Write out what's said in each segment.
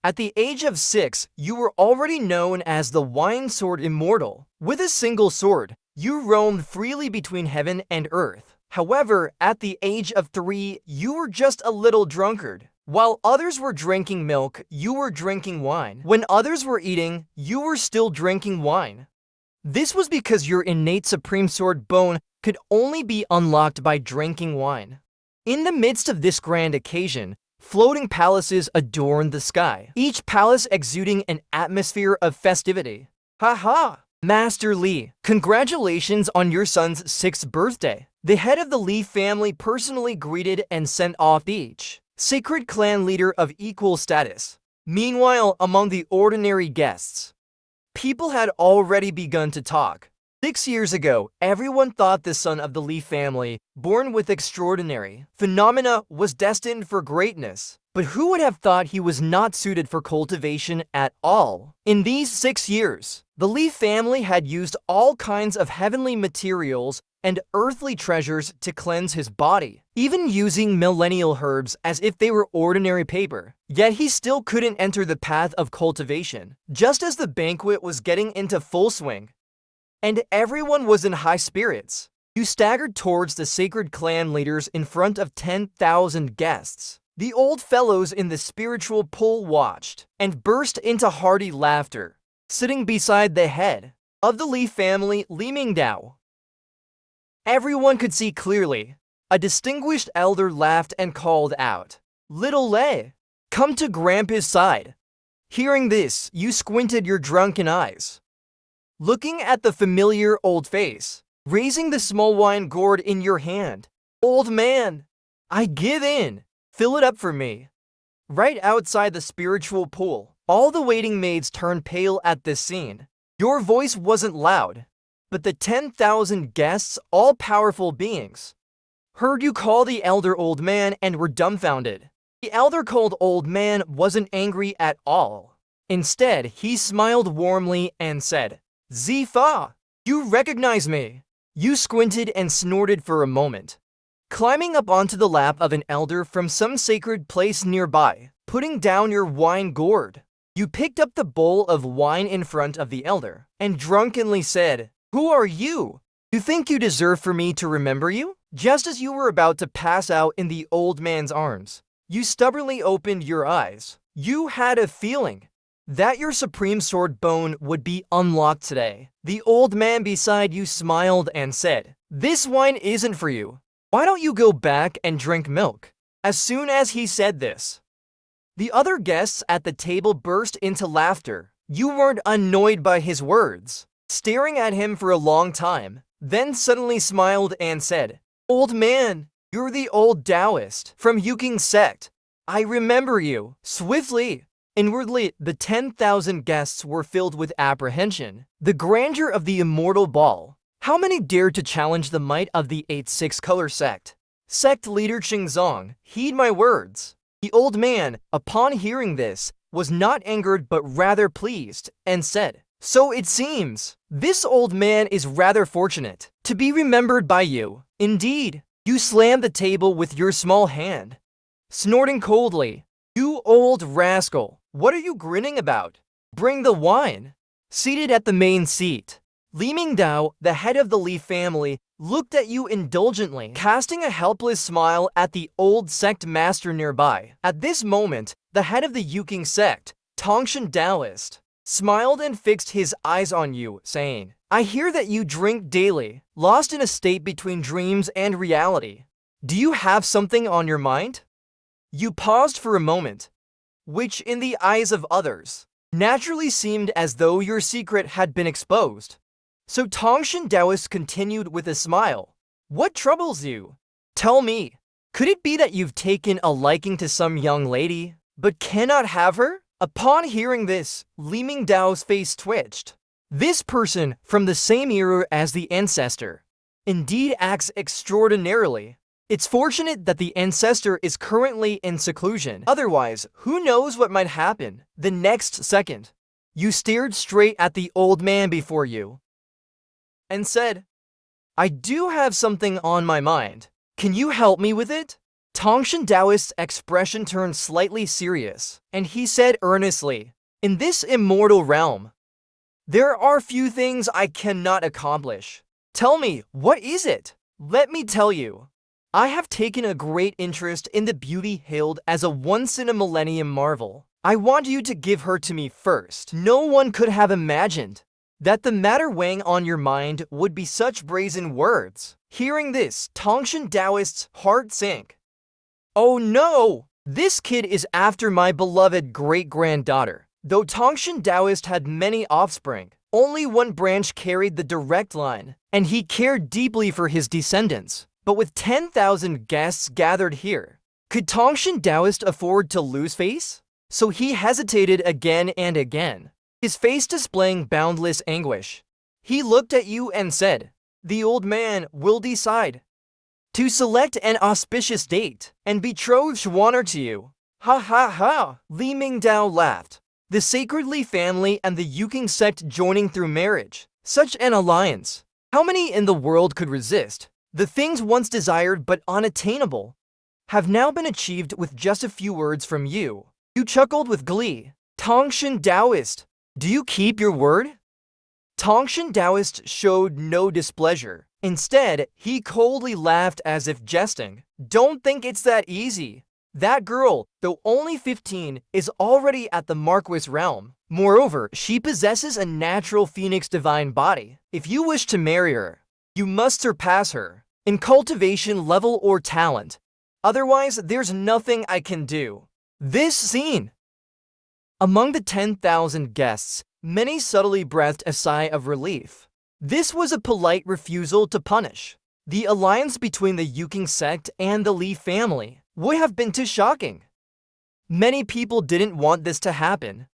At the age of 6, you were already known as the wine sword immortal. With a single sword, you roamed freely between heaven and earth. However, at the age of 3, you were just a little drunkard. While others were drinking milk, you were drinking wine. When others were eating, you were still drinking wine. This was because your innate supreme sword bone could only be unlocked by drinking wine. In the midst of this grand occasion, floating palaces adorned the sky, each palace exuding an atmosphere of festivity. Ha! Master Li, congratulations on your son's 6th birthday. The head of the Li family personally greeted and sent off each sacred clan leader of equal status. Meanwhile, among the ordinary guests, people had already begun to talk. 6 years ago, everyone thought the son of the Li family, born with extraordinary phenomena, was destined for greatness. But who would have thought he was not suited for cultivation at all? In these 6 years, the Li family had used all kinds of heavenly materials and earthly treasures to cleanse his body, even using millennial herbs as if they were ordinary paper. Yet he still couldn't enter the path of cultivation. Just as the banquet was getting into full swing, and everyone was in high spirits, you staggered towards the sacred clan leaders in front of 10,000 guests. The old fellows in the spiritual pool watched and burst into hearty laughter, sitting beside the head of the Li family, Li Mingdao. Everyone could see clearly. A distinguished elder laughed and called out, "Little Lei, come to Grandpa's side." Hearing this, you squinted your drunken eyes, looking at the familiar old face, raising the small wine gourd in your hand. "Old man, I give in. Fill it up for me." Right outside the spiritual pool, all the waiting maids turned pale at this scene. Your voice wasn't loud, but the 10,000 guests, all powerful beings, heard you call the elder old man and were dumbfounded. The elder called old man wasn't angry at all. Instead, he smiled warmly and said, "Zifa, you recognize me." You squinted and snorted for a moment, climbing up onto the lap of an elder from some sacred place nearby, putting down your wine gourd. You picked up the bowl of wine in front of the elder and drunkenly said, "Who are you? You think you deserve for me to remember you?" Just as you were about to pass out in the old man's arms, you stubbornly opened your eyes. You had a feeling that your supreme sword bone would be unlocked today. The old man beside you smiled and said, "This wine isn't for you. Why don't you go back and drink milk?" As soon as he said this, the other guests at the table burst into laughter. You weren't annoyed by his words, staring at him for a long time, then suddenly smiled and said, "Old man, you're the old Taoist from Yuking's sect. I remember you." Swiftly, inwardly, the 10,000 guests were filled with apprehension. The grandeur of the immortal ball. How many dared to challenge the might of the 8-6 color sect? Sect leader Qingzong, heed my words. The old man, upon hearing this, was not angered but rather pleased, and said, "So it seems, this old man is rather fortunate to be remembered by you." Indeed, you slammed the table with your small hand, snorting coldly, "You old rascal, what are you grinning about? Bring the wine." Seated at the main seat, Li Mingdao, the head of the Li family, looked at you indulgently, casting a helpless smile at the old sect master nearby. At this moment, the head of the Yuking sect, Tongshan Taoist, smiled and fixed his eyes on you, saying, "I hear that you drink daily, lost in a state between dreams and reality. Do you have something on your mind?" You paused for a moment, which in the eyes of others naturally seemed as though your secret had been exposed. So Tongshan Taoist continued with a smile, "What troubles you? Tell me, could it be that you've taken a liking to some young lady, but cannot have her?" Upon hearing this, Li Mingdao's face twitched. This person, from the same era as the ancestor, indeed acts extraordinarily. It's fortunate that the ancestor is currently in seclusion. Otherwise, who knows what might happen the next second. You stared straight at the old man before you and said, "I do have something on my mind. Can you help me with it?" Tongshan Taoist's expression turned slightly serious, and he said earnestly, "In this immortal realm, there are few things I cannot accomplish. Tell me, what is it?" "Let me tell you. I have taken a great interest in the beauty hailed as a once-in-a-millennium marvel. I want you to give her to me first." No one could have imagined that the matter weighing on your mind would be such brazen words. Hearing this, Tongshan Taoist's heart sank. "Oh no! This kid is after my beloved great-granddaughter." Though Tongshan Taoist had many offspring, only one branch carried the direct line, and he cared deeply for his descendants. But with 10,000 guests gathered here, could Tongshan Taoist afford to lose face? So he hesitated again and again, his face displaying boundless anguish. He looked at you and said, "The old man will decide to select an auspicious date and betroth Schwanner to you." "Ha ha ha!" Li Mingdao laughed. The sacredly family and the Yuking sect joining through marriage. Such an alliance. How many in the world could resist? The things once desired but unattainable have now been achieved with just a few words from you. You chuckled with glee. "Tongshan Taoist, do you keep your word?" Tongshan Taoist showed no displeasure. Instead, he coldly laughed as if jesting. "Don't think it's that easy. That girl, though only 15, is already at the Marquis realm. Moreover, she possesses a natural phoenix divine body. If you wish to marry her, you must surpass her in cultivation level or talent. Otherwise, there's nothing I can do." This scene. Among the 10,000 guests, many subtly breathed a sigh of relief. This was a polite refusal to punish. The alliance between the Yuking sect and the Li family would have been too shocking. Many people didn't want this to happen.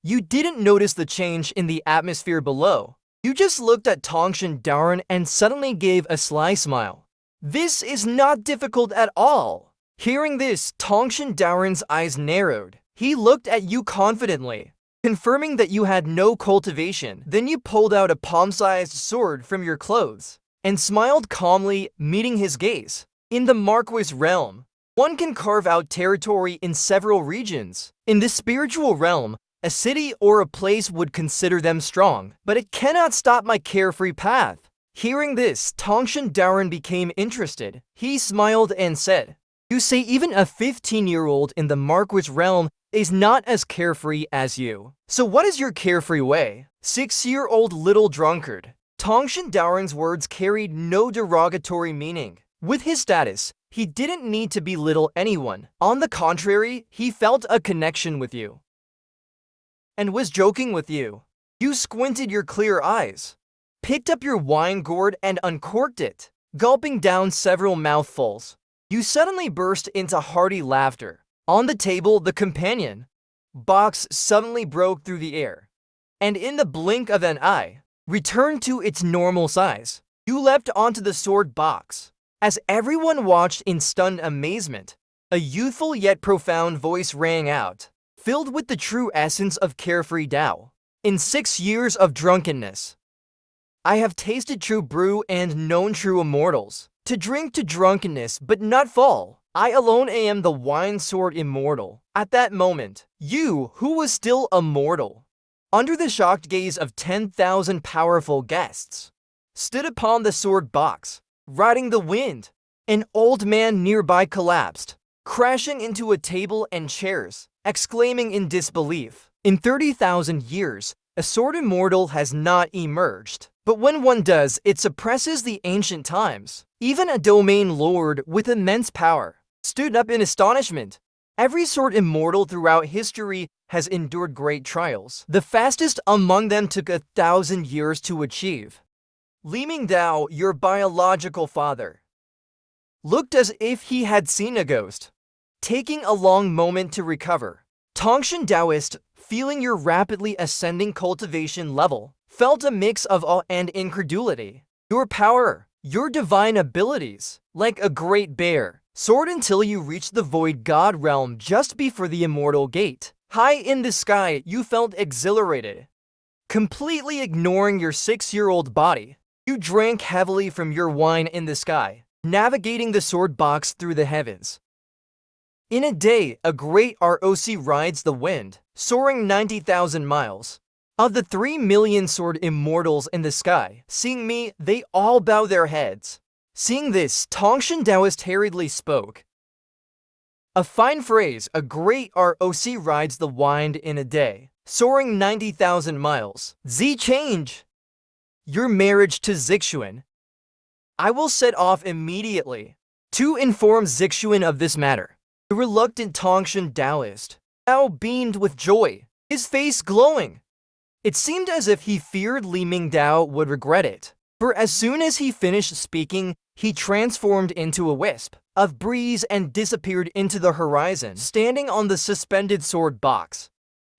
You didn't notice the change in the atmosphere below. You just looked at Tongshan Taoist and suddenly gave a sly smile. "This is not difficult at all." Hearing this, Tongshan Taoist's eyes narrowed. He looked at you confidently, confirming that you had no cultivation. Then you pulled out a palm-sized sword from your clothes and smiled calmly, meeting his gaze. "In the Marquis realm, one can carve out territory in several regions. In the spiritual realm, a city or a place would consider them strong, but it cannot stop my carefree path." Hearing this, Tongshan Taoist became interested. He smiled and said, "You say even a 15-year-old in the Marquis realm is not as carefree as you. So what is your carefree way?" "6-year-old little drunkard." Tongshan Taoist's words carried no derogatory meaning. With his status, he didn't need to belittle anyone. On the contrary, he felt a connection with you and was joking with you. You squinted your clear eyes, picked up your wine gourd and uncorked it, gulping down several mouthfuls. You suddenly burst into hearty laughter. On the table, the companion box suddenly broke through the air, and in the blink of an eye, returned to its normal size. You leapt onto the sword box. As everyone watched in stunned amazement, a youthful yet profound voice rang out, filled with the true essence of carefree Tao. "In 6 years of drunkenness, I have tasted true brew and known true immortals. To drink to drunkenness but not fall. I alone am the wine sword immortal." At that moment, you, who was still a mortal, under the shocked gaze of 10,000 powerful guests, stood upon the sword box, riding the wind. An old man nearby collapsed, crashing into a table and chairs, exclaiming in disbelief, "In 30,000 years, a sword immortal has not emerged. But when one does, it suppresses the ancient times." Even a domain lord with immense power stood up in astonishment. Every sword immortal throughout history has endured great trials. The fastest among them took 1,000 years to achieve. Li Mingdao, your biological father, looked as if he had seen a ghost, taking a long moment to recover. Tongshan Taoist, feeling your rapidly ascending cultivation level, felt a mix of awe and incredulity. Your power, your divine abilities, like a great bear, soared until you reached the void god realm just before the immortal gate. High in the sky, you felt exhilarated. Completely ignoring your 6-year-old body, you drank heavily from your wine in the sky, navigating the sword box through the heavens. In a day, a great ROC rides the wind, soaring 90,000 miles. Of the 3 million sword immortals in the sky, seeing me, they all bow their heads. Seeing this, Tongshan Taoist hurriedly spoke. A fine phrase, a great ROC rides the wind in a day, soaring 90,000 miles. Z change your marriage to Zixuan. I will set off immediately to inform Zixuan of this matter. The reluctant Tongshan Taoist now beamed with joy, his face glowing. It seemed as if he feared Li Mingdao would regret it, for as soon as he finished speaking, he transformed into a wisp of breeze and disappeared into the horizon, standing on the suspended sword box.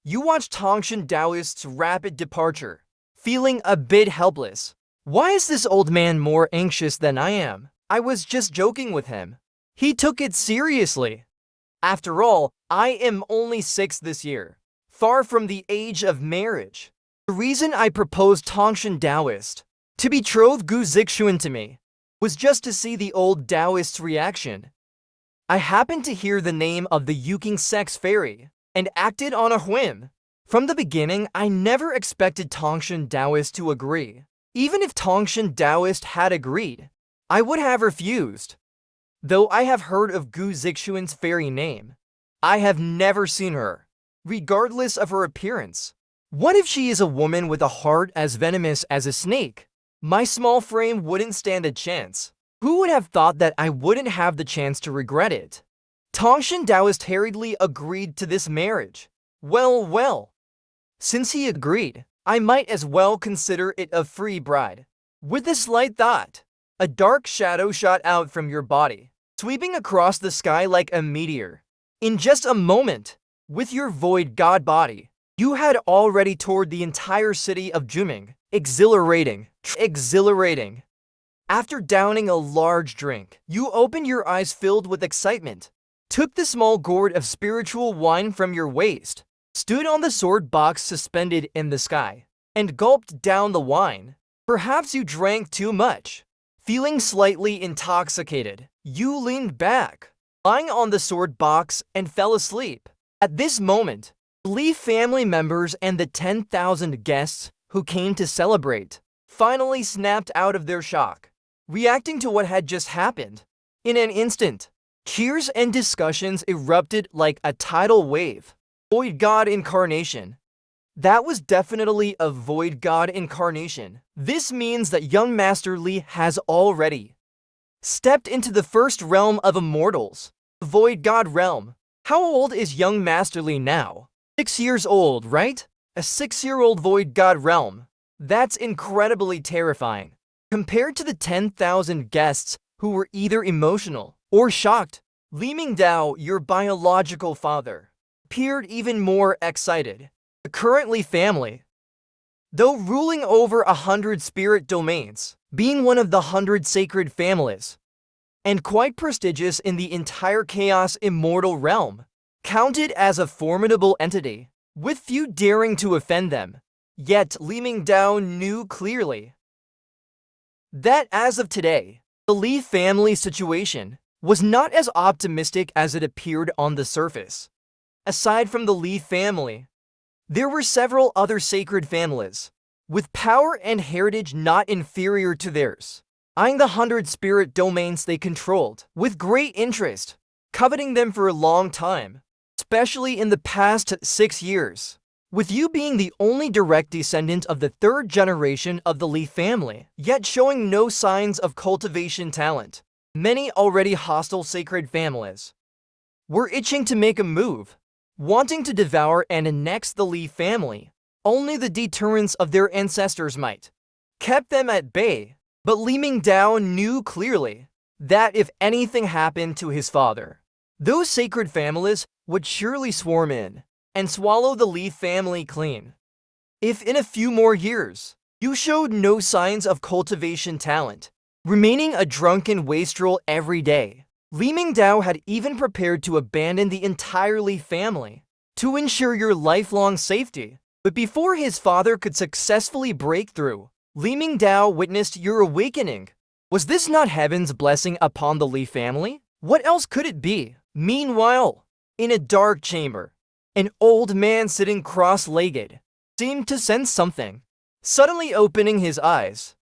You watched Tongshan Taoist's rapid departure, feeling a bit helpless. Why is this old man more anxious than I am? I was just joking with him. He took it seriously. After all, I am only 6 this year, far from the age of marriage. The reason I proposed Tongshan Taoist to betroth Gu Zixuan to me was just to see the old Taoist's reaction. I happened to hear the name of the Yuking sex fairy and acted on a whim. From the beginning, I never expected Tongshan Taoist to agree. Even if Tongshan Taoist had agreed, I would have refused. Though I have heard of Gu Zixuan's fairy name, I have never seen her, regardless of her appearance. What if she is a woman with a heart as venomous as a snake? My small frame wouldn't stand a chance. Who would have thought that I wouldn't have the chance to regret it? Tongshan Taoist hurriedly agreed to this marriage. Well. Since he agreed, I might as well consider it a free bride. With a slight thought, a dark shadow shot out from your body, sweeping across the sky like a meteor. In just a moment, with your void god body, you had already toured the entire city of Juming. Exhilarating. After downing a large drink, you opened your eyes filled with excitement, took the small gourd of spiritual wine from your waist, stood on the sword box suspended in the sky, and gulped down the wine. Perhaps you drank too much. Feeling slightly intoxicated, you leaned back, lying on the sword box, and fell asleep. At this moment, Li family members and the 10,000 guests who came to celebrate finally snapped out of their shock, reacting to what had just happened. In an instant, cheers and discussions erupted like a tidal wave. Void God Incarnation. That was definitely a Void God Incarnation. This means that young Master Li has already stepped into the first realm of immortals, the Void God realm. How old is young Master Li now? 6 years old, right? A 6-year-old Void God realm. That's incredibly terrifying. Compared to the 10,000 guests who were either emotional or shocked, Li Mingdao, your biological father, appeared even more excited. The current Li family, though ruling over 100 spirit domains, being one of the 100 sacred families, and quite prestigious in the entire Chaos Immortal realm, counted as a formidable entity, with few daring to offend them. Yet Li Mingdao knew clearly that as of today, the Li family situation was not as optimistic as it appeared on the surface. Aside from the Li family, there were several other sacred families, with power and heritage not inferior to theirs, eyeing the 100 spirit domains they controlled with great interest, coveting them for a long time, especially in the past 6 years. With you being the only direct descendant of the 3rd generation of the Li family, yet showing no signs of cultivation talent, many already hostile sacred families were itching to make a move, wanting to devour and annex the Li family. Only the deterrence of their ancestors' might kept them at bay, but Li Mingdao knew clearly that if anything happened to his father, those sacred families would surely swarm in and swallow the Li family clean. If in a few more years, you showed no signs of cultivation talent, remaining a drunken wastrel every day, Li Mingdao had even prepared to abandon the entire Li family to ensure your lifelong safety. But before his father could successfully break through, Li Mingdao witnessed your awakening. Was this not heaven's blessing upon the Li family? What else could it be? Meanwhile, in a dark chamber, an old man sitting cross-legged seemed to sense something, suddenly opening his eyes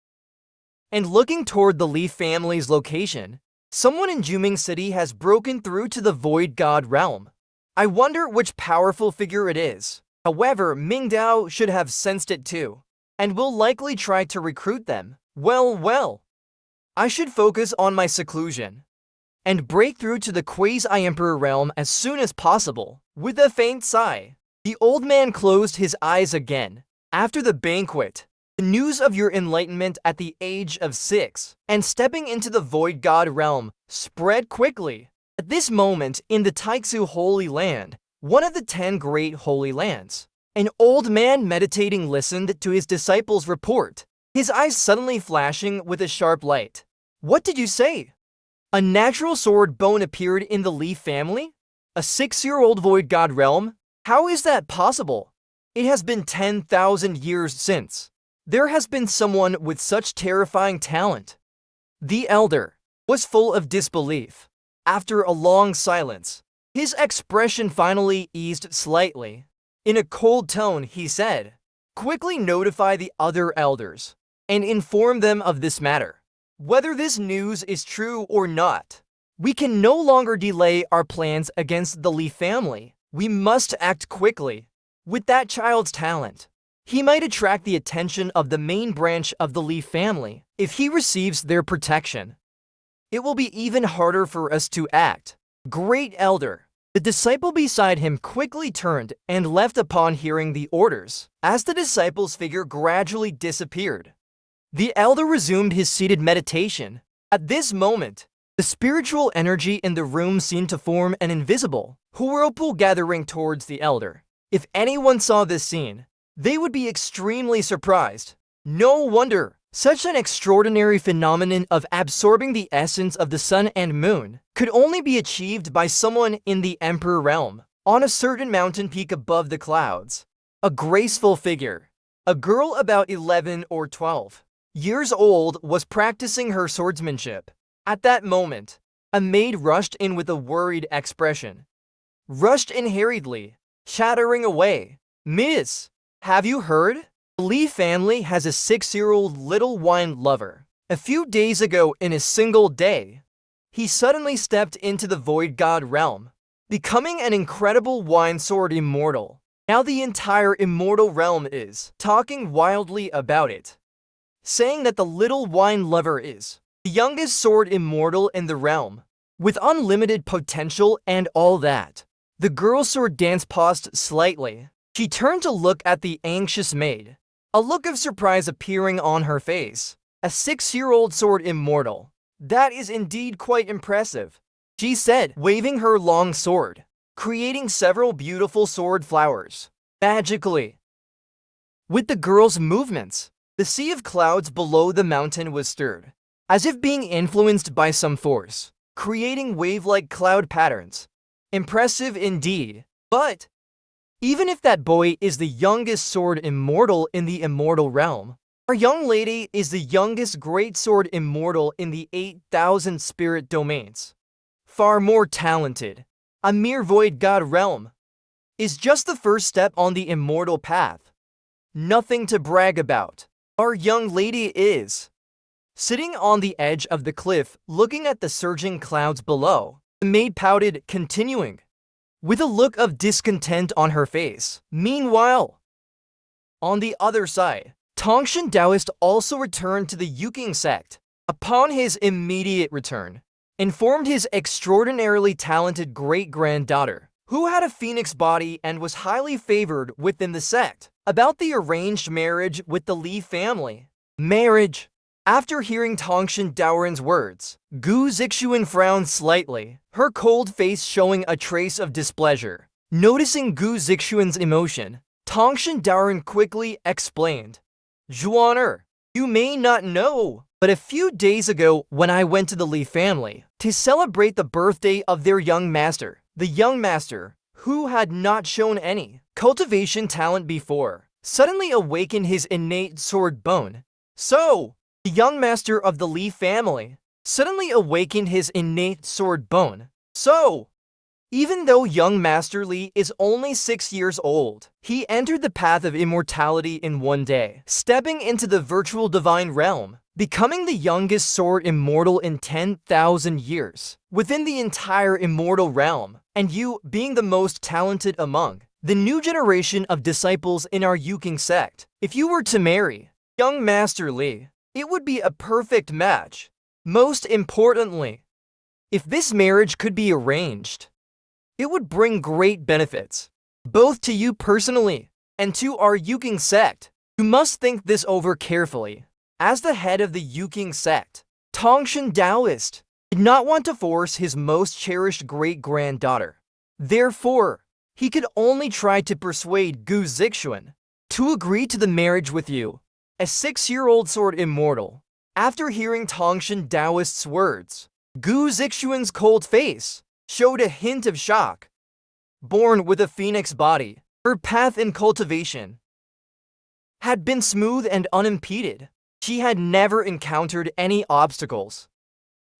and looking toward the Li family's location. Someone in Juming City has broken through to the Void God realm. I wonder which powerful figure it is. However, Ming Dao should have sensed it too, and will likely try to recruit them. Well, I should focus on my seclusion and break through to the quasi-emperor realm as soon as possible. With a faint sigh, the old man closed his eyes again. After the banquet, the news of your enlightenment at the age of 6 and stepping into the Void God realm spread quickly. At this moment, in the Taixu Holy Land, one of the 10 great holy lands, an old man meditating listened to his disciples' report, his eyes suddenly flashing with a sharp light. What did you say? A natural sword bone appeared in the Li family? A 6-year-old Void God realm? How is that possible? It has been 10,000 years since there has been someone with such terrifying talent. The elder was full of disbelief. After a long silence, his expression finally eased slightly. In a cold tone, he said, "Quickly notify the other elders and inform them of this matter. Whether this news is true or not, we can no longer delay our plans against the Li family. We must act quickly. With that child's talent, he might attract the attention of the main branch of the Li family. If he receives their protection, it will be even harder for us to act." Great elder. The disciple beside him quickly turned and left upon hearing the orders. As the disciple's figure gradually disappeared, the elder resumed his seated meditation. At this moment, the spiritual energy in the room seemed to form an invisible whirlpool gathering towards the elder. If anyone saw this scene, they would be extremely surprised. No wonder such an extraordinary phenomenon of absorbing the essence of the sun and moon could only be achieved by someone in the Emperor realm. On a certain mountain peak above the clouds, a graceful figure, a girl about 11 or 12 years old, was practicing her swordsmanship. At that moment, a maid rushed in with a worried expression. Rushed in hurriedly, chattering away. "Miss, have you heard? The Li family has a 6-year-old little wine lover. A few days ago, in a single day, he suddenly stepped into the Void God realm, becoming an incredible wine sword immortal. Now the entire immortal realm is talking wildly about it, saying that the little wine lover is the youngest sword immortal in the realm, with unlimited potential and all that." The girl's sword dance paused slightly. She turned to look at the anxious maid, a look of surprise appearing on her face. "A 6-year-old sword immortal. That is indeed quite impressive," she said, waving her long sword, creating several beautiful sword flowers magically. With the girl's movements, the sea of clouds below the mountain was stirred, as if being influenced by some force, creating wave-like cloud patterns. Impressive indeed. But even if that boy is the youngest sword immortal in the immortal realm, our young lady is the youngest great sword immortal in the 8,000 spirit domains. Far more talented. A mere Void God realm is just the first step on the immortal path. Nothing to brag about. Our young lady is sitting on the edge of the cliff, looking at the surging clouds below. The maid pouted, continuing, with a look of discontent on her face. Meanwhile, on the other side, Tongshan Taoist also returned to the Yuking sect. Upon his immediate return, informed his extraordinarily talented great-granddaughter, who had a phoenix body and was highly favored within the sect, about the arranged marriage with the Li family. Marriage. After hearing Tongshan Daoran's words, Gu Zixuan frowned slightly, her cold face showing a trace of displeasure. Noticing Gu Zixuan's emotion, Tongshan Daoran quickly explained, "Zhuaner, you may not know, but a few days ago when I went to the Li family to celebrate the birthday of their young master, the young master, who had not shown any cultivation talent before, suddenly awakened his innate sword bone. So, the young master of the Li family suddenly awakened his innate sword bone. So, Even though young Master Li is only 6 years old, he entered the path of immortality in one day, stepping into the virtual divine realm, becoming the youngest sword immortal in 10,000 years within the entire immortal realm, and you being the most talented among the new generation of disciples in our Yuking sect. If you were to marry young Master Li, it would be a perfect match. Most importantly, if this marriage could be arranged, it would bring great benefits, both to you personally and to our Yuking sect. You must think this over carefully. As the head of the Yuking sect, Tongshan Taoist did not want to force his most cherished great-granddaughter. Therefore, he could only try to persuade Gu Zixuan to agree to the marriage with you, a 6-year-old sword immortal. After hearing Tongshan Taoist's words, Gu Zixuan's cold face showed a hint of shock. Born with a phoenix body, her path in cultivation had been smooth and unimpeded. She had never encountered any obstacles,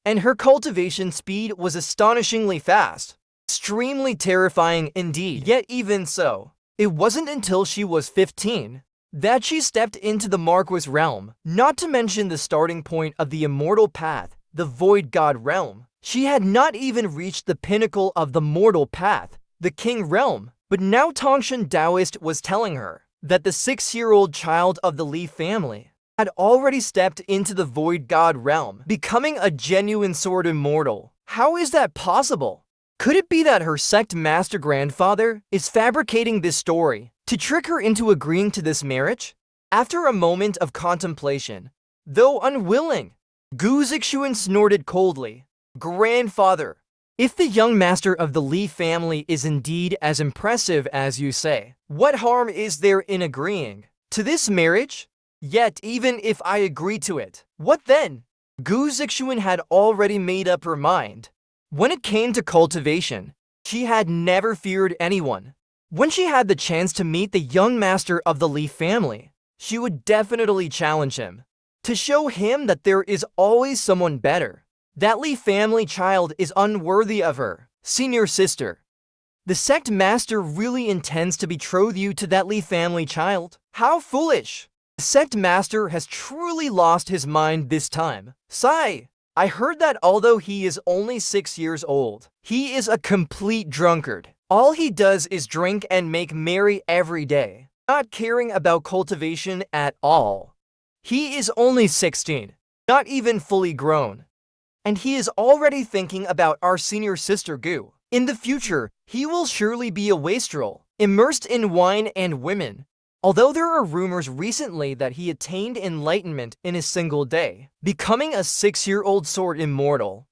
and her cultivation speed was astonishingly fast, extremely terrifying indeed. Yet even so, it wasn't until she was 15 that she stepped into the Marquis realm, not to mention the starting point of the immortal path, the Void God realm. She had not even reached the pinnacle of the mortal path, the King realm, but now Tongshan Taoist was telling her that the 6-year-old child of the Li family had already stepped into the Void God realm, becoming a genuine sword immortal. How is that possible? Could it be that her sect master grandfather is fabricating this story to trick her into agreeing to this marriage? After a moment of contemplation, though unwilling, Gu Zixuan snorted coldly. Grandfather, if the young master of the Li family is indeed as impressive as you say, what harm is there in agreeing to this marriage? Yet even if I agree to it, what then? Gu Zixuan had already made up her mind. When it came to cultivation, she had never feared anyone. When she had the chance to meet the young master of the Li family, she would definitely challenge him, to show him that there is always someone better. That Li family child is unworthy of her, senior sister. The sect master really intends to betroth you to that Li family child? How foolish! The sect master has truly lost his mind this time. Sigh! I heard that although he is only 6 years old, he is a complete drunkard. All he does is drink and make merry every day, not caring about cultivation at all. He is only 16, not even fully grown. And he is already thinking about our senior sister Gu. In the future, he will surely be a wastrel, immersed in wine and women. Although there are rumors recently that he attained enlightenment in a single day, becoming a 6-year-old sword immortal.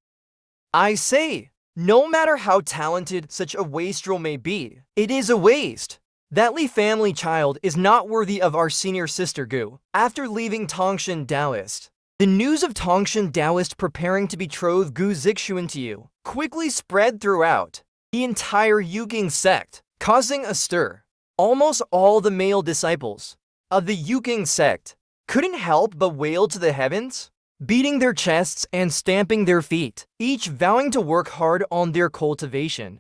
I say, no matter how talented such a wastrel may be, it is a waste. That Li family child is not worthy of our senior sister Gu. After leaving Tongshan Taoist, the news of Tongshan Taoist preparing to betroth Gu Zixuan to you quickly spread throughout the entire Yuking sect, causing a stir. Almost all the male disciples of the Yuking sect couldn't help but wail to the heavens, beating their chests and stamping their feet, each vowing to work hard on their cultivation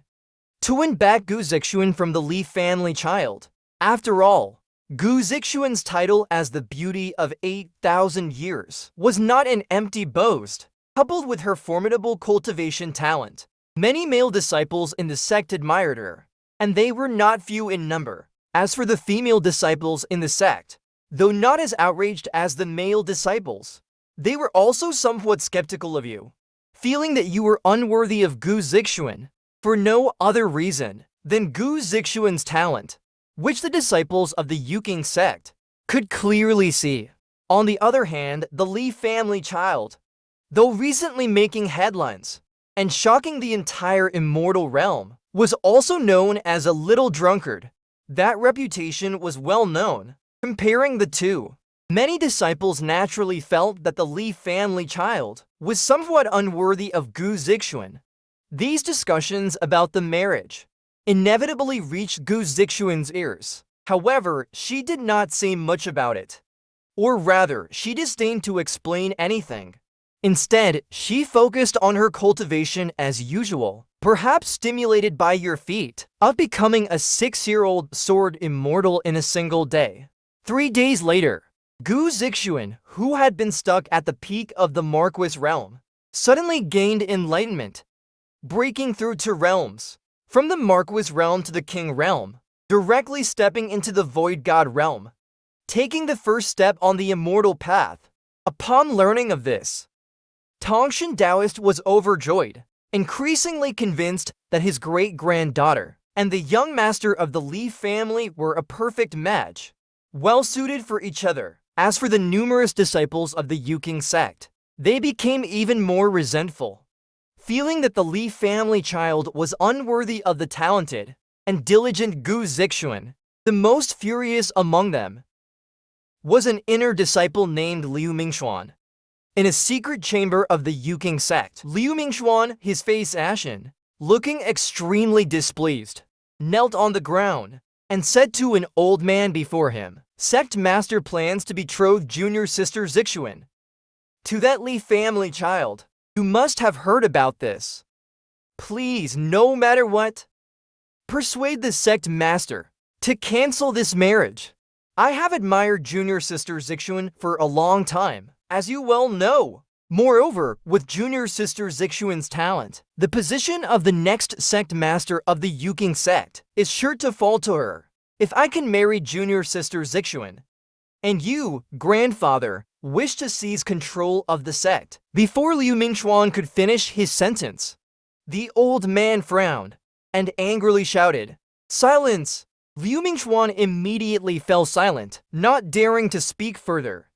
to win back Gu Zixuan from the Li family child. After all, Gu Zixuan's title as the beauty of 8,000 years was not an empty boast. Coupled with her formidable cultivation talent, many male disciples in the sect admired her, and they were not few in number. As for the female disciples in the sect, though not as outraged as the male disciples, they were also somewhat skeptical of you, feeling that you were unworthy of Gu Zixuan for no other reason than Gu Zixuan's talent, which the disciples of the Yuking sect could clearly see. On the other hand, the Li family child, though recently making headlines and shocking the entire immortal realm, was also known as a little drunkard. That reputation was well known. Comparing the two, many disciples naturally felt that the Li family child was somewhat unworthy of Gu Zixuan. These discussions about the marriage inevitably reached Gu Zixuan's ears. However, she did not say much about it. Or rather, she disdained to explain anything. Instead, she focused on her cultivation as usual. perhaps stimulated by your feat of becoming a 6-year-old sword immortal in a single day. 3 days later, Gu Zixuan, who had been stuck at the peak of the Marquis realm, suddenly gained enlightenment, breaking through to realms, from the Marquis realm to the King realm, directly stepping into the Void God realm, taking the first step on the immortal path. Upon learning of this, Tongshan Taoist was overjoyed, increasingly convinced that his great-granddaughter and the young master of the Li family were a perfect match, well suited for each other. As for the numerous disciples of the Yuking sect, they became even more resentful, feeling that the Li family child was unworthy of the talented and diligent Gu Zixuan. The most furious among them was an inner disciple named Liu Mingxuan. In a secret chamber of the Yuking sect, Liu Mingxuan, his face ashen, looking extremely displeased, knelt on the ground and said to an old man before him, "Sect master plans to betroth junior sister Zixuan to that Li family child. You must have heard about this. Please, no matter what, persuade the sect master to cancel this marriage. I have admired junior sister Zixuan for a long time, as you well know. Moreover, with junior sister Zixuan's talent, the position of the next sect master of the Yuking sect is sure to fall to her. If I can marry junior sister Zixuan, and you, grandfather, wish to seize control of the sect." Before Liu Mingxuan could finish his sentence, the old man frowned and angrily shouted, "Silence!" Liu Mingxuan immediately fell silent, not daring to speak further.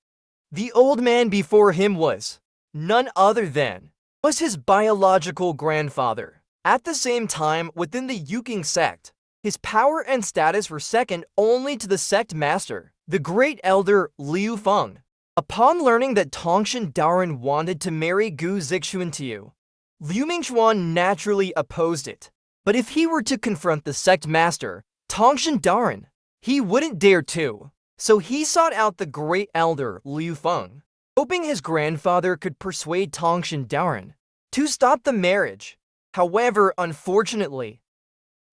The old man before him was none other than his biological grandfather. At the same time, within the Yuking sect, his power and status were second only to the sect master, the great elder Liu Feng. Upon learning that Tongshan Daoren wanted to marry Gu Zixuan to you, Liu Mingxuan naturally opposed it. But if he were to confront the sect master, Tongshan Daoren, he wouldn't dare to. So he sought out the great elder Liu Feng, hoping his grandfather could persuade Tongshan Daoren to stop the marriage. However, unfortunately,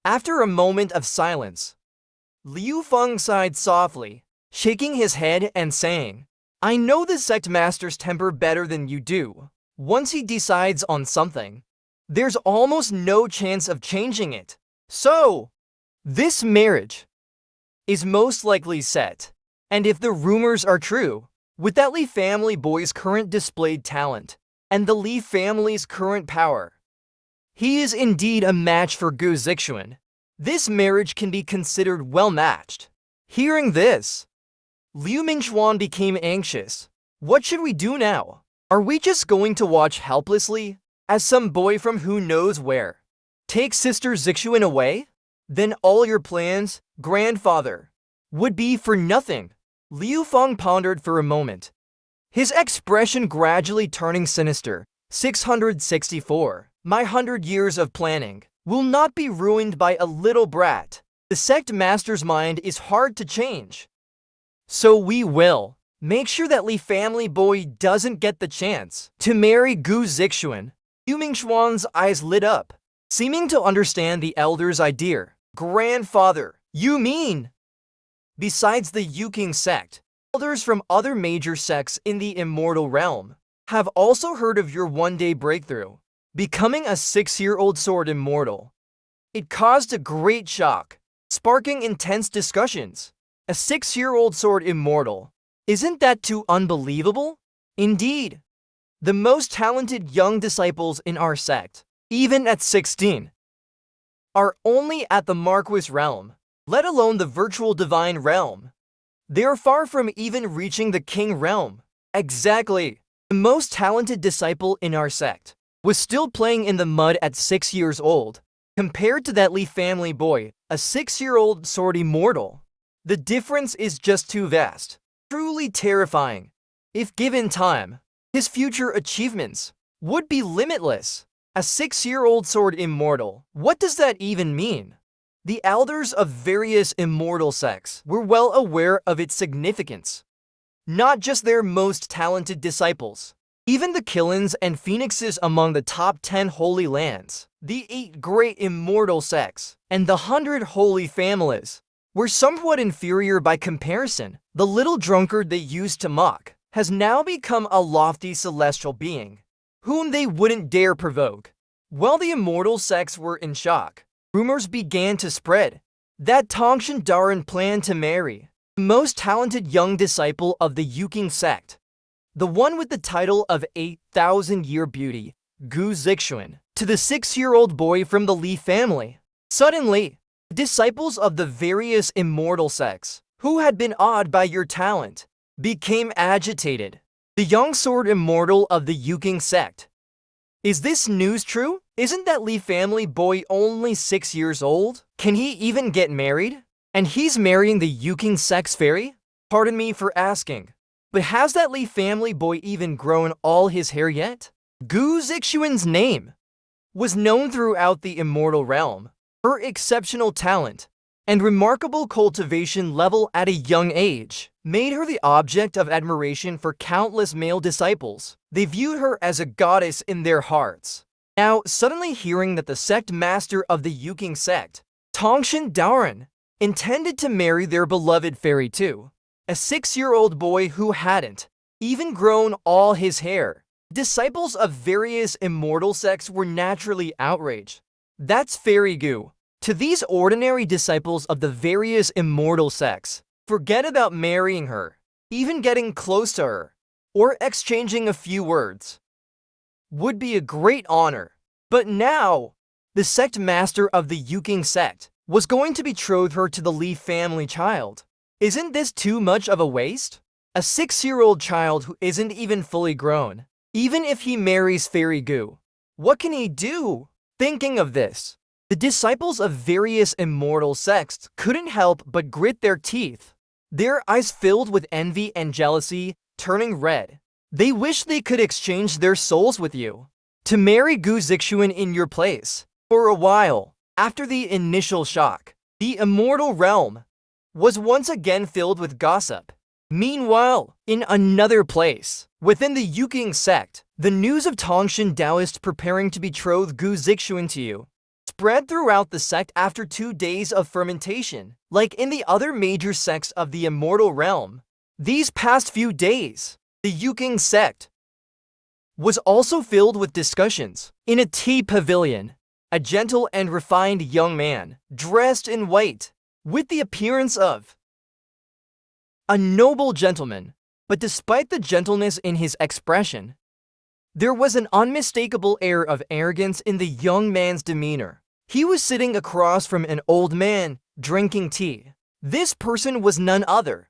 after a moment of silence, Liu Feng sighed softly, shaking his head and saying, "I know the sect master's temper better than you do. Once he decides on something, there's almost no chance of changing it. So, this marriage is most likely set. And if the rumors are true, with that Li family boy's current displayed talent and the Li family's current power, he is indeed a match for Gu Zixuan. This marriage can be considered well matched." Hearing this, Liu Mingxuan became anxious. What should we do now? Are we just going to watch helplessly as some boy from who knows where takes sister Zixuan away? Then all your plans, grandfather, would be for nothing. Liu Feng pondered for a moment, his expression gradually turning sinister. 664. My 100 years of planning will not be ruined by a little brat. The sect master's mind is hard to change. So we will make sure that Li family boy doesn't get the chance to marry Gu Zixuan. Liu Mingxuan's eyes lit up, seeming to understand the elder's idea. Grandfather, you mean? Besides the Yuking sect, elders from other major sects in the immortal realm have also heard of your one-day breakthrough, becoming a 6-year-old sword immortal. It caused a great shock, sparking intense discussions. A 6-year-old sword immortal. Isn't that too unbelievable? Indeed, the most talented young disciples in our sect, even at 16, are only at the Marquis realm, let alone the virtual divine realm. They are far from even reaching the King realm. Exactly. The most talented disciple in our sect was still playing in the mud at 6 years old, compared to that Li family boy, a 6-year-old sword immortal. The difference is just too vast. Truly terrifying. If given time, his future achievements would be limitless. A 6-year-old sword immortal. What does that even mean? The elders of various immortal sects were well aware of its significance. Not just their most talented disciples, Even the Killins and Phoenixes among the top 10 holy lands, the 8 great immortal sects, and the 100 holy families were somewhat inferior by comparison. The little drunkard they used to mock has now become a lofty celestial being, whom they wouldn't dare provoke. While the immortal sects were in shock, rumors began to spread that Tongshan Daran planned to marry the most talented young disciple of the Yuking sect, the one with the title of 8,000-year beauty, Gu Zixuan, to the 6-year-old boy from the Li family. Suddenly, disciples of the various immortal sects, who had been awed by your talent, became agitated. The young sword immortal of the Yuking sect. Is this news true? Isn't that Li family boy only 6 years old? Can he even get married? And he's marrying the Yuking sex fairy? Pardon me for asking, but has that Li family boy even grown all his hair yet? Gu Zixuan's name was known throughout the immortal realm. Her exceptional talent and remarkable cultivation level at a young age made her the object of admiration for countless male disciples. They viewed her as a goddess in their hearts. Now, suddenly hearing that the sect master of the Yuking sect, Tongshan Daran, intended to marry their beloved fairy too, a 6-year-old boy who hadn't even grown all his hair, disciples of various immortal sects were naturally outraged. That's Fairy Gu. To these ordinary disciples of the various immortal sects, forget about marrying her, even getting close to her, or exchanging a few words would be a great honor. But now, the sect master of the Yuking sect was going to betroth her to the Li family child. Isn't this too much of a waste? A 6-year-old child who isn't even fully grown. Even if he marries Fairy Gu, what can he do? Thinking of this, the disciples of various immortal sects couldn't help but grit their teeth, their eyes filled with envy and jealousy, turning red. They wished they could exchange their souls with you, to marry Gu Zixuan in your place. For a while, after the initial shock, the immortal realm was once again filled with gossip. Meanwhile, in another place, within the Yuking sect, the news of Tongshan Taoist preparing to betroth Gu Zixuan to you spread throughout the sect after 2 days of fermentation. Like in the other major sects of the immortal realm, these past few days, the Yuking sect was also filled with discussions. In a tea pavilion, a gentle and refined young man, dressed in white, with the appearance of a noble gentleman, but despite the gentleness in his expression, there was an unmistakable air of arrogance in the young man's demeanor. He was sitting across from an old man, drinking tea. This person was none other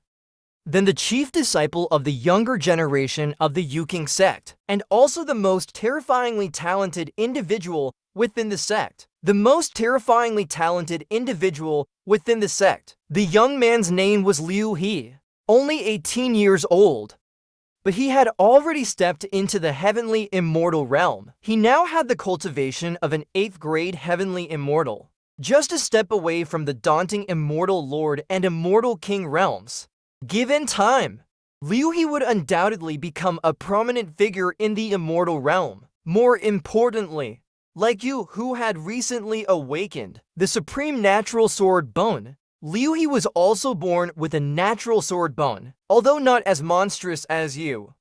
than the chief disciple of the younger generation of the Yuking sect, and also the most terrifyingly talented individual within the sect. The most terrifyingly talented individual within the sect. The young man's name was Liu He, only 18 years old, but he had already stepped into the heavenly immortal realm. He now had the cultivation of an 8th grade heavenly immortal, just a step away from the daunting immortal lord and immortal king realms. Given time, Liu He would undoubtedly become a prominent figure in the immortal realm. More importantly, like you who had recently awakened the supreme natural sword bone, Liu He was also born with a natural sword bone, although not as monstrous as you,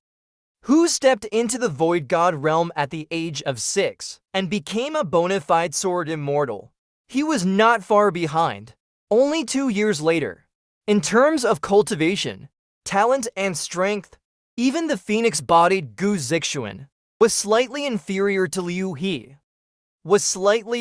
who stepped into the void god realm at the age of 6 and became a bona fide sword immortal. He was not far behind, only 2 years later. In terms of cultivation, talent, and strength, even the phoenix-bodied Gu Zixuan was slightly inferior to Liu He. Raising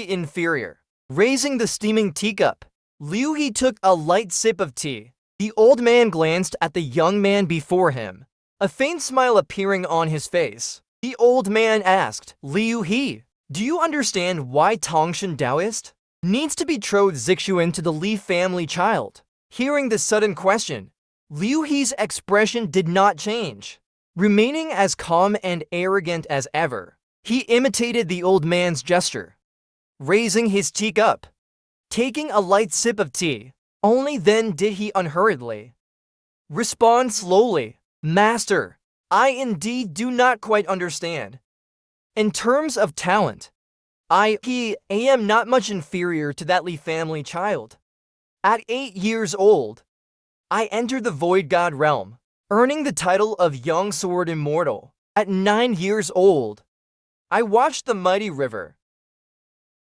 the steaming teacup, Liu He took a light sip of tea. The old man glanced at the young man before him, a faint smile appearing on his face. The old man asked, Liu He, do you understand why Tongshan Taoist needs to betroth Zixuan to the Li family child? Hearing the sudden question, Liu He's expression did not change. Remaining as calm and arrogant as ever, he imitated the old man's gesture, raising his teacup, taking a light sip of tea. Only then did he unhurriedly respond slowly, Master, I indeed do not quite understand. In terms of talent, I am not much inferior to that Lee family child. At 8 years old, I entered the Void God realm, earning the title of Young Sword Immortal. At 9 years old, I watched the mighty river,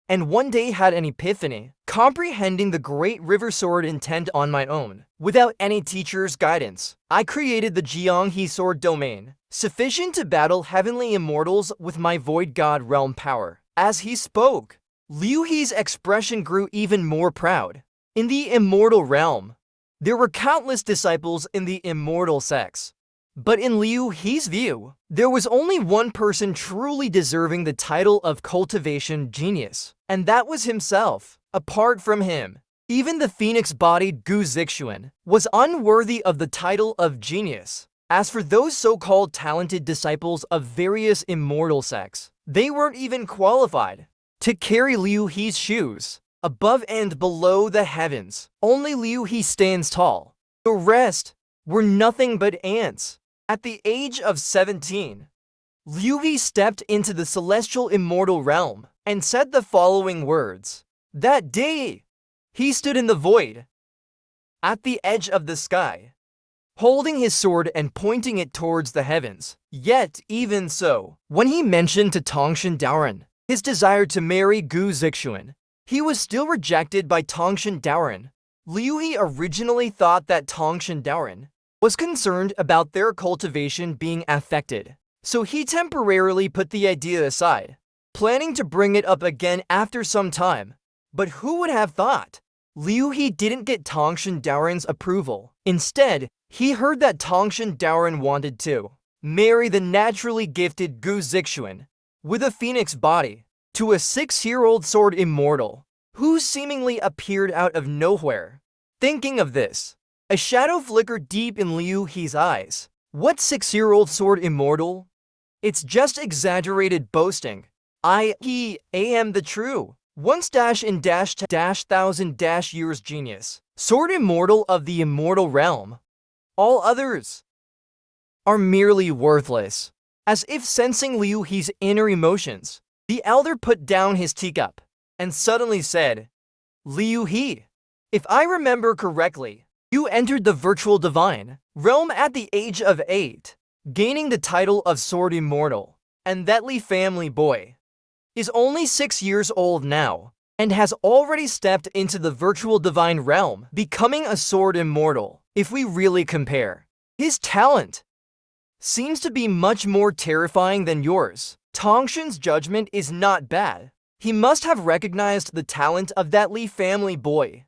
and one day had an epiphany, comprehending the great river sword intent on my own. Without any teacher's guidance, I created the Jianghe sword domain, sufficient to battle heavenly immortals with my Void God realm power. As he spoke, Liu He's expression grew even more proud. In the immortal realm, there were countless disciples in the immortal sects. But in Liu He's view, there was only one person truly deserving the title of cultivation genius, and that was himself. Apart from him, even the phoenix-bodied Gu Zixuan was unworthy of the title of genius. As for those so-called talented disciples of various immortal sects, they weren't even qualified to carry Liu He's shoes. Above and below the heavens, only Liu He stands tall. The rest were nothing but ants. At the age of 17, Liu He stepped into the celestial immortal realm and said the following words. That day, he stood in the void, at the edge of the sky, holding his sword and pointing it towards the heavens. Yet, even so, when he mentioned to Tongshan Daoren his desire to marry Gu Zixuan, he was still rejected by Tongshan Daoren. Liu He originally thought that Tongshan Daoren was concerned about their cultivation being affected, so he temporarily put the idea aside, planning to bring it up again after some time. But who would have thought? Liu He didn't get Tongshan Daoren's approval. Instead, he heard that Tongshan Daoren wanted to marry the naturally gifted Gu Zixuan with a phoenix body to a 6-year-old sword immortal who seemingly appeared out of nowhere. Thinking of this, a shadow flickered deep in Liu He's eyes. What 6-year-old sword immortal? It's just exaggerated boasting. I am the true once dash in dash to dash thousand dash years genius, sword immortal of the immortal realm. All others are merely worthless. As if sensing Liu He's inner emotions, the elder put down his teacup and suddenly said, Liu He, if I remember correctly, you entered the virtual divine realm at the age of 8, gaining the title of Sword Immortal, and that Li family boy is only 6 years old now, and has already stepped into the virtual divine realm, becoming a Sword Immortal. If we really compare, his talent seems to be much more terrifying than yours. Tongshan's judgment is not bad. He must have recognized the talent of that Li family boy,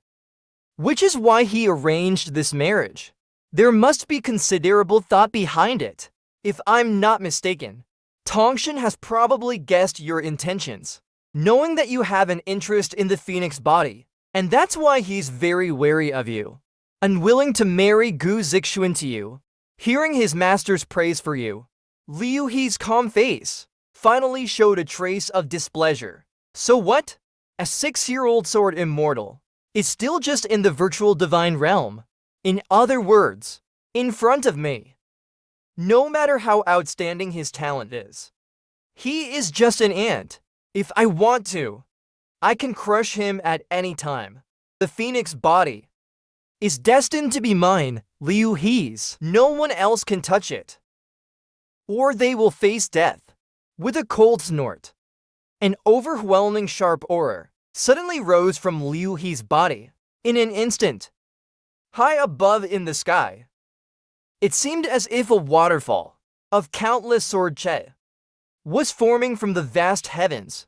which is why he arranged this marriage. There must be considerable thought behind it. If I'm not mistaken, Tongshan has probably guessed your intentions, knowing that you have an interest in the phoenix body, and that's why he's very wary of you, unwilling to marry Gu Zixuan to you. Hearing his master's praise for you, Liu He's calm face finally showed a trace of displeasure. So what? A 6-year-old sword immortal is still just in the virtual divine realm. In other words, in front of me. No matter how outstanding his talent is, he is just an ant. If I want to, I can crush him at any time. The phoenix body is destined to be mine, Liu He's. No one else can touch it, or they will face death. With a cold snort, an overwhelming sharp aura suddenly rose from Liu He's body. In an instant, high above in the sky, it seemed as if a waterfall of countless sword che was forming from the vast heavens.